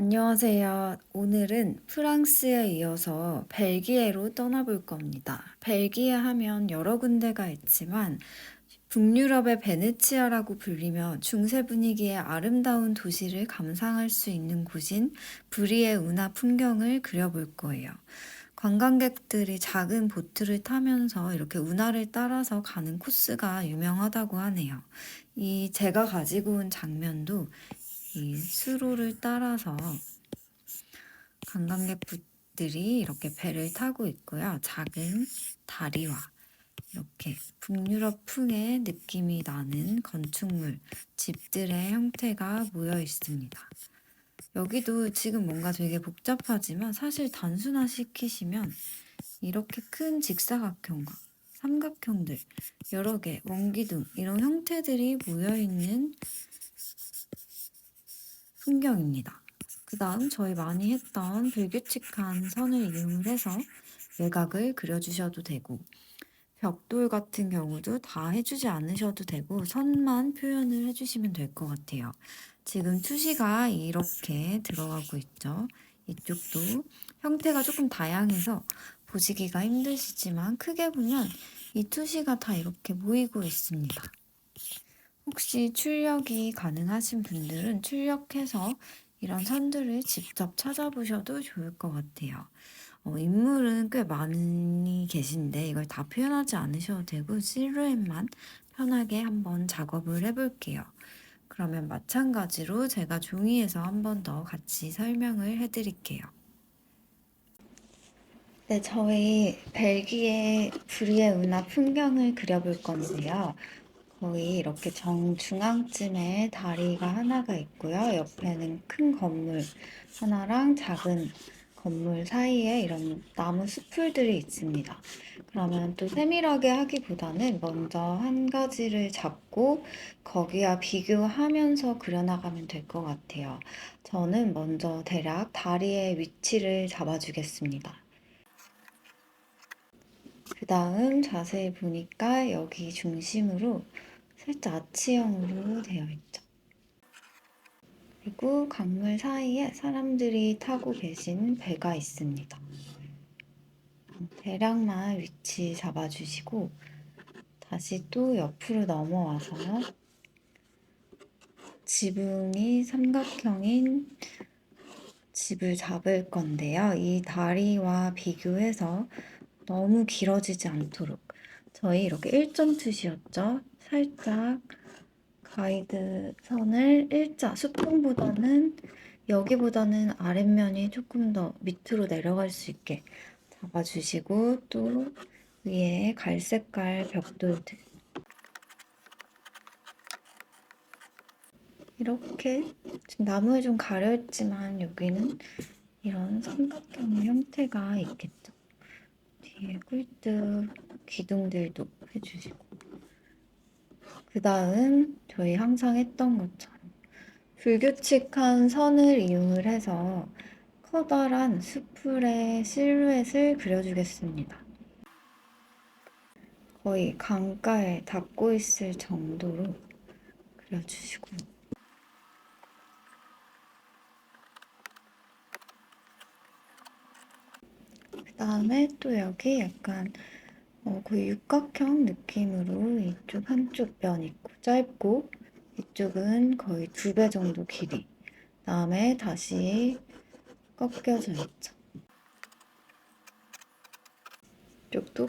안녕하세요. 오늘은 프랑스에 이어서 벨기에로 떠나볼 겁니다. 벨기에 하면 여러 군데가 있지만 북유럽의 베네치아라고 불리며 중세 분위기의 아름다운 도시를 감상할 수 있는 곳인 브리의 운하 풍경을 그려볼 거예요. 관광객들이 작은 보트를 타면서 이렇게 운하를 따라서 가는 코스가 유명하다고 하네요. 이 제가 가지고 온 장면도 이 수로를 따라서 관광객분들이 이렇게 배를 타고 있고요. 작은 다리와 이렇게 북유럽풍의 느낌이 나는 건축물, 집들의 형태가 모여 있습니다. 여기도 지금 뭔가 되게 복잡하지만 사실 단순화시키시면 이렇게 큰 직사각형과 삼각형들, 여러 개, 원기둥 이런 형태들이 모여 있는 풍경입니다. 그 다음 저희 많이 했던 불규칙한 선을 이용해서 외곽을 그려주셔도 되고 벽돌 같은 경우도 다 해주지 않으셔도 되고 선만 표현을 해주시면 될 것 같아요. 지금 투시가 이렇게 들어가고 있죠. 이쪽도 형태가 조금 다양해서 보시기가 힘드시지만 크게 보면 이 투시가 다 이렇게 모이고 있습니다. 혹시 출력이 가능하신 분들은 출력해서 이런 선들을 직접 찾아보셔도 좋을 것 같아요. 인물은 꽤 많이 계신데 이걸 다 표현하지 않으셔도 되고 실루엣만 편하게 한번 작업을 해볼게요. 그러면 마찬가지로 제가 종이에서 한 번 더 같이 설명을 해드릴게요. 네, 저희 벨기에 브리에 운하 풍경을 그려볼 건데요. 거의 이렇게 정중앙쯤에 다리가 하나가 있고요. 옆에는 큰 건물 하나랑 작은 건물 사이에 이런 나무 숲풀들이 있습니다. 그러면 또 세밀하게 하기보다는 먼저 한 가지를 잡고 거기와 비교하면서 그려나가면 될 것 같아요. 저는 먼저 대략 다리의 위치를 잡아주겠습니다. 그 다음 자세히 보니까 여기 중심으로 살짝 아치형으로 되어 있죠. 그리고 강물 사이에 사람들이 타고 계신 배가 있습니다. 대략만 위치 잡아주시고 다시 또 옆으로 넘어와서 지붕이 삼각형인 집을 잡을 건데요. 이 다리와 비교해서 너무 길어지지 않도록 저희 이렇게 1점 투시였죠. 살짝 가이드 선을 일자, 수평보다는 여기보다는 아랫면이 조금 더 밑으로 내려갈 수 있게 잡아주시고 또 위에 갈색깔 벽돌들 이렇게 지금 나무에 좀 가려있지만 여기는 이런 삼각형의 형태가 있겠죠. 뒤에 꿀뚝 기둥들도 해주시고 그 다음 저희 항상 했던 것처럼 불규칙한 선을 이용을 해서 커다란 숲풀의 실루엣을 그려주겠습니다. 거의 강가에 닿고 있을 정도로 그려주시고 그 다음에 또 여기 약간 거의 육각형 느낌으로 이쪽 한쪽 면 있고 짧고 이쪽은 거의 2배 정도 길이 다음에 다시 꺾여져 있죠. 이쪽도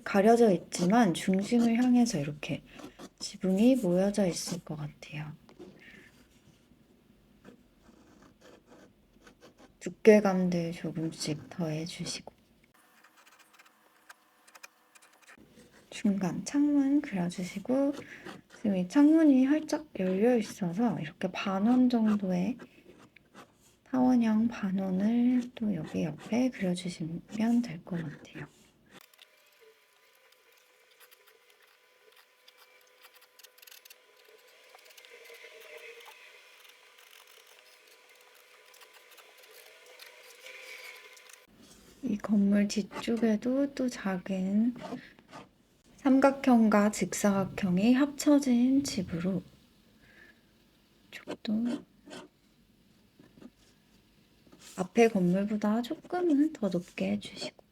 가려져 있지만 중심을 향해서 이렇게 지붕이 모여져 있을 것 같아요. 두께감들 조금씩 더해주시고 중간 창문 그려주시고 지금 이 창문이 활짝 열려 있어서 이렇게 반원 정도의 타원형 반원을 또 여기 옆에 그려주시면 될 것 같아요. 이 건물 뒤쪽에도 또 작은 삼각형과 직사각형이 합쳐진 집으로 쪽도 앞에 건물보다 조금은 더 높게 해주시고.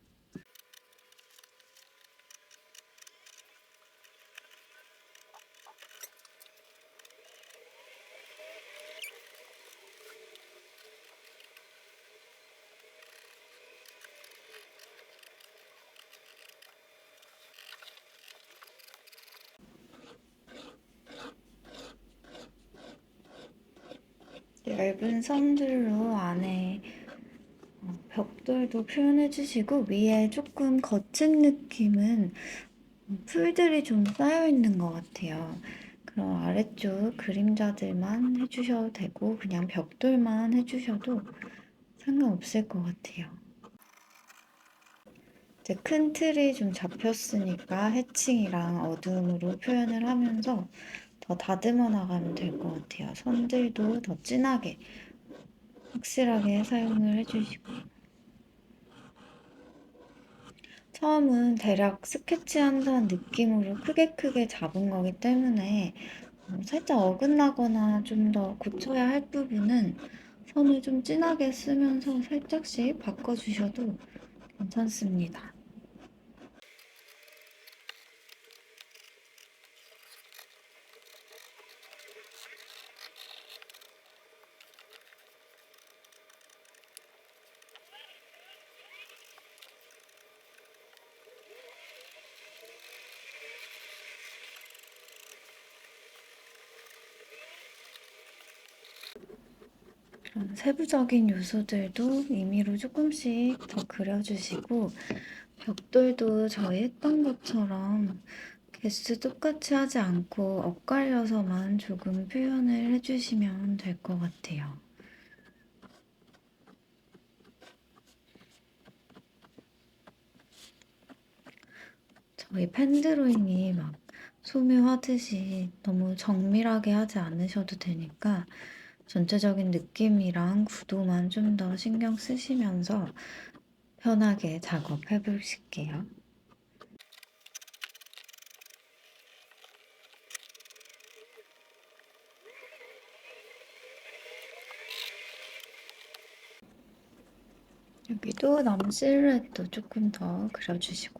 얇은 선들로 안에 벽돌도 표현해주시고, 위에 조금 거친 느낌은 풀들이 좀 쌓여있는 것 같아요. 그럼 아래쪽 그림자들만 해주셔도 되고, 그냥 벽돌만 해주셔도 상관없을 것 같아요. 이제 큰 틀이 좀 잡혔으니까 해칭이랑 어두움으로 표현을 하면서 더 다듬어 나가면 될 것 같아요. 선들도 더 진하게, 확실하게 사용을 해주시고. 처음은 대략 스케치한다는 느낌으로 크게 잡은 거기 때문에 살짝 어긋나거나 좀 더 고쳐야 할 부분은 선을 좀 진하게 쓰면서 살짝씩 바꿔주셔도 괜찮습니다. 그런 세부적인 요소들도 임의로 조금씩 더 그려주시고, 벽돌도 저희 했던 것처럼 개수 똑같이 하지 않고 엇갈려서만 조금 표현을 해주시면 될 것 같아요. 저희 펜드로잉이 막 소묘하듯이 너무 정밀하게 하지 않으셔도 되니까 전체적인 느낌이랑 구도만 좀 더 신경 쓰시면서 편하게 작업해 보실게요. 여기도 나무 실루엣도 조금 더 그려주시고.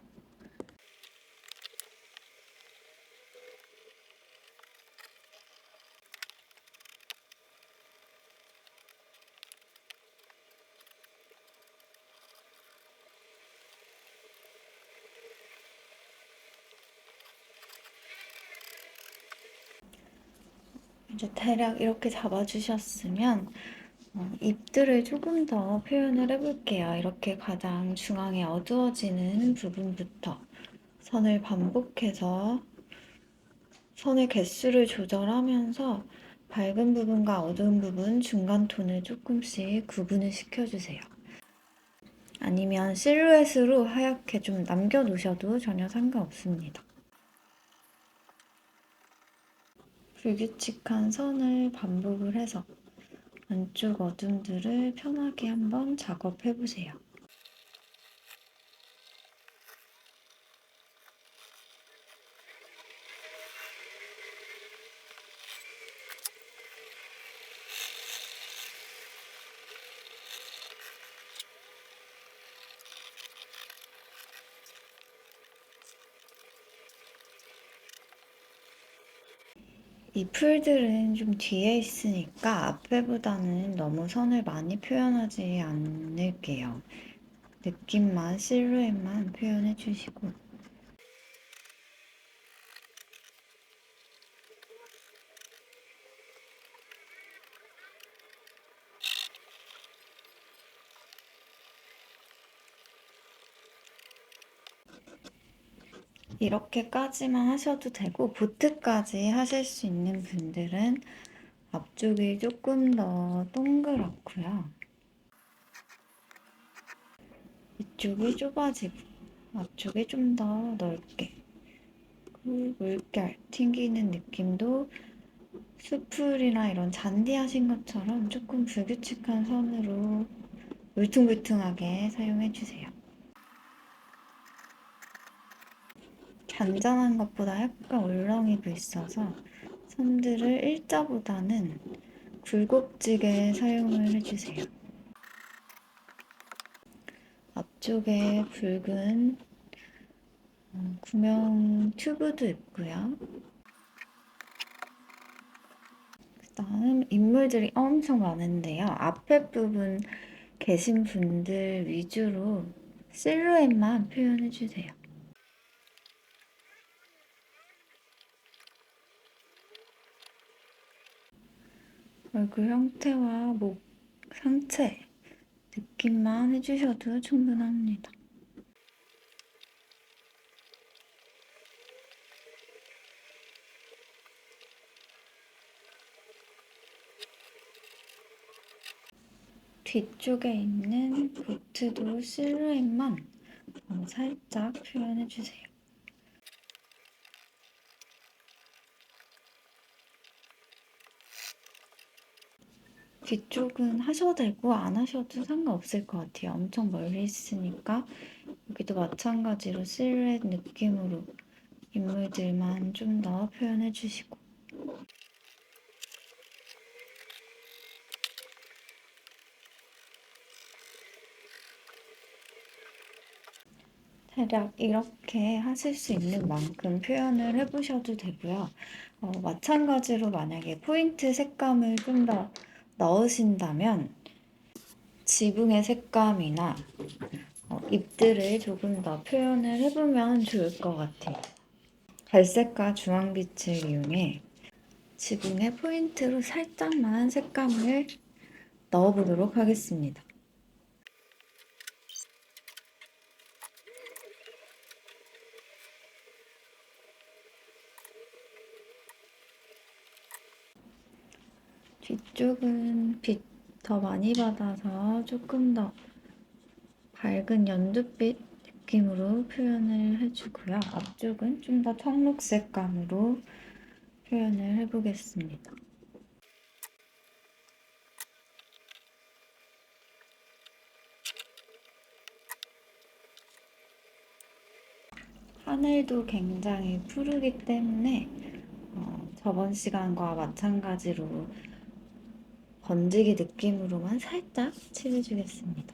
이제 대략 이렇게 잡아주셨으면 잎들을 조금 더 표현을 해볼게요. 이렇게 가장 중앙에 어두워지는 부분부터 선을 반복해서 선의 개수를 조절하면서 밝은 부분과 어두운 부분 중간 톤을 조금씩 구분을 시켜주세요. 아니면 실루엣으로 하얗게 좀 남겨놓으셔도 전혀 상관없습니다. 불규칙한 선을 반복을 해서 안쪽 어둠들을 편하게 한번 작업해보세요. 이 풀들은 좀 뒤에 있으니까 앞에보다는 너무 선을 많이 표현하지 않을게요. 느낌만, 실루엣만 표현해 주시고. 이렇게까지만 하셔도 되고, 보트까지 하실 수 있는 분들은 앞쪽이 조금 더 동그랗고요. 이쪽이 좁아지고, 앞쪽이 좀 더 넓게. 그 물결 튕기는 느낌도 수풀이나 이런 잔디하신 것처럼 조금 불규칙한 선으로 울퉁불퉁하게 사용해주세요. 잔잔한 것보다 약간 울렁이고 있어서 선들을 일자보다는 굴곡지게 사용을 해주세요. 뒤쪽에 붉은 구명 튜브도 있고요. 그다음 인물들이 엄청 많은데요. 앞에 부분 계신 분들 위주로 실루엣만 표현해 주세요. 얼굴 형태와 목 상체 느낌만 해주셔도 충분합니다. 뒤쪽에 있는 보트도 실루엣만 살짝 표현해주세요. 뒤쪽은 하셔도 되고 안 하셔도 상관없을 것 같아요. 엄청 멀리 있으니까 여기도 마찬가지로 실루엣 느낌으로 인물들만 좀 더 표현해주시고 대략 이렇게 하실 수 있는 만큼 표현을 해보셔도 되고요. 마찬가지로 만약에 포인트 색감을 좀 더 넣으신다면 지붕의 색감이나 잎들을 조금 더 표현을 해보면 좋을 것 같아요. 갈색과 주황빛을 이용해 지붕의 포인트로 살짝만 색감을 넣어보도록 하겠습니다. 뒤쪽은 빛 더 많이 받아서 조금 더 밝은 연두빛 느낌으로 표현을 해주고요. 앞쪽은 좀 더 청록색감으로 표현을 해보겠습니다. 하늘도 굉장히 푸르기 때문에 저번 시간과 마찬가지로 번지기 느낌으로만 살짝 칠해주겠습니다.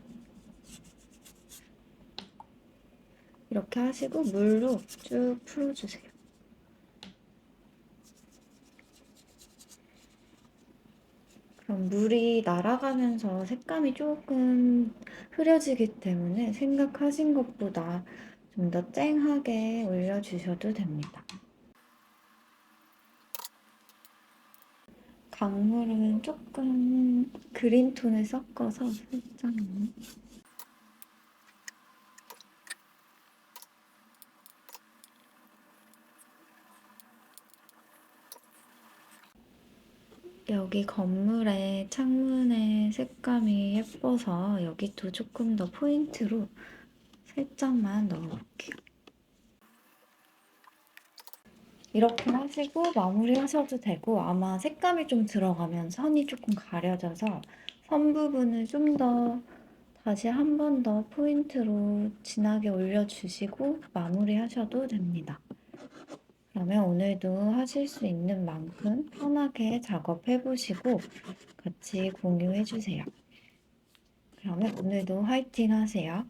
이렇게 하시고 물로 쭉 풀어주세요. 그럼 물이 날아가면서 색감이 조금 흐려지기 때문에 생각하신 것보다 좀 더 쨍하게 올려주셔도 됩니다. 강물은 조금 그린톤을 섞어서 살짝만. 여기 건물의 창문의 색감이 예뻐서 여기도 조금 더 포인트로 살짝만 넣어볼게요. 이렇게 하시고 마무리 하셔도 되고 아마 색감이 좀 들어가면 선이 조금 가려져서 선 부분을 좀 더 다시 한 번 더 포인트로 진하게 올려주시고 마무리 하셔도 됩니다. 그러면 오늘도 하실 수 있는 만큼 편하게 작업해 보시고 같이 공유해 주세요. 그러면 오늘도 화이팅 하세요.